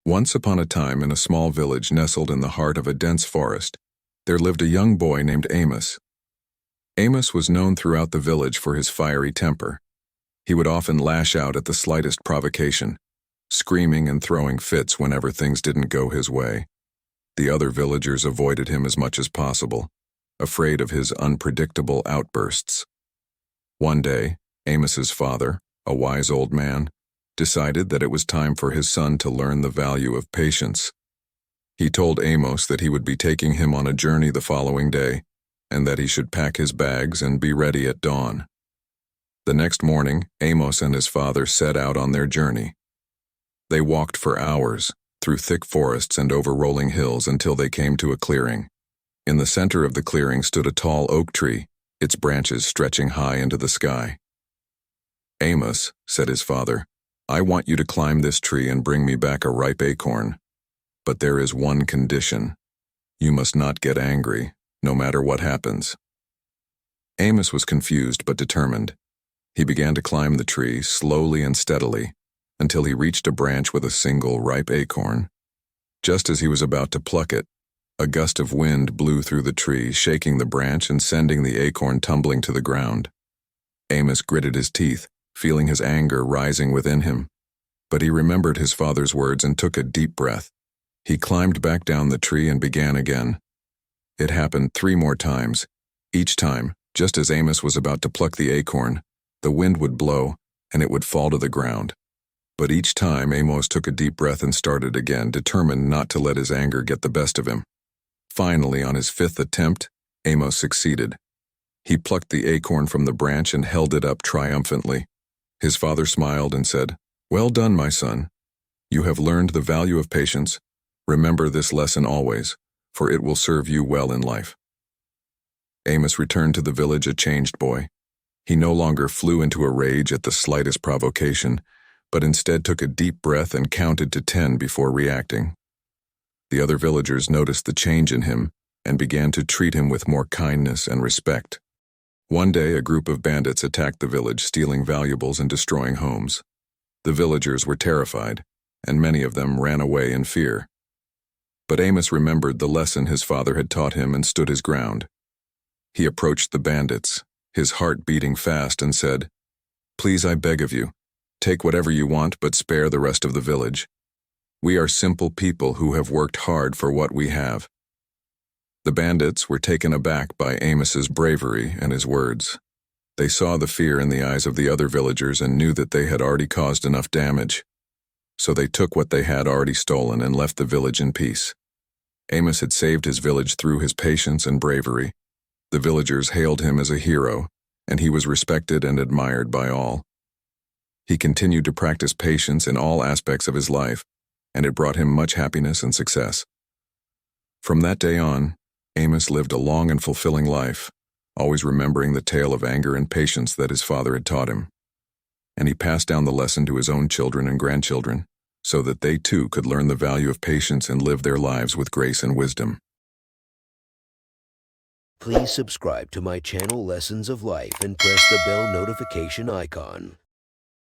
Once upon a time, in a small village nestled in the heart of a dense forest, there lived a young boy named Amos. Amos was known throughout the village for his fiery temper. He would often lash out at the slightest provocation, screaming and throwing fits whenever things didn't go his way. The other villagers avoided him as much as possible, afraid of his unpredictable outbursts. One day, Amos's father, a wise old man, decided that it was time for his son to learn the value of patience. He told Amos that he would be taking him on a journey the following day, and that he should pack his bags and be ready at dawn. The next morning, Amos and his father set out on their journey. They walked for hours, through thick forests and over rolling hills until they came to a clearing. In the center of the clearing stood a tall oak tree, its branches stretching high into the sky. "Amos," said his father, "I want you to climb this tree and bring me back a ripe acorn. But there is one condition. You must not get angry, no matter what happens." Amos was confused but determined. He began to climb the tree slowly and steadily until he reached a branch with a single ripe acorn. Just as he was about to pluck it, a gust of wind blew through the tree, shaking the branch and sending the acorn tumbling to the ground. Amos gritted his teeth, feeling his anger rising within him. But he remembered his father's words and took a deep breath. He climbed back down the tree and began again. It happened 3 more times. Each time, just as Amos was about to pluck the acorn, the wind would blow and it would fall to the ground. But each time, Amos took a deep breath and started again, determined not to let his anger get the best of him. Finally, on his 5th attempt, Amos succeeded. He plucked the acorn from the branch and held it up triumphantly. His father smiled and said, "Well done, my son. You have learned the value of patience. Remember this lesson always, for it will serve you well in life." Amos returned to the village a changed boy. He no longer flew into a rage at the slightest provocation, but instead took a deep breath and counted to 10 before reacting. The other villagers noticed the change in him and began to treat him with more kindness and respect. One day, a group of bandits attacked the village, stealing valuables and destroying homes. The villagers were terrified, and many of them ran away in fear. But Amos remembered the lesson his father had taught him and stood his ground. He approached the bandits, his heart beating fast, and said, "Please, I beg of you, take whatever you want, but spare the rest of the village. We are simple people who have worked hard for what we have." The bandits were taken aback by Amos's bravery and his words. They saw the fear in the eyes of the other villagers and knew that they had already caused enough damage. So they took what they had already stolen and left the village in peace. Amos had saved his village through his patience and bravery. The villagers hailed him as a hero, and he was respected and admired by all. He continued to practice patience in all aspects of his life, and it brought him much happiness and success. From that day on, Amos lived a long and fulfilling life, always remembering the tale of anger and patience that his father had taught him. And he passed down the lesson to his own children and grandchildren, so that they too could learn the value of patience and live their lives with grace and wisdom. Please subscribe to my channel Lessons of Life and press the bell notification icon.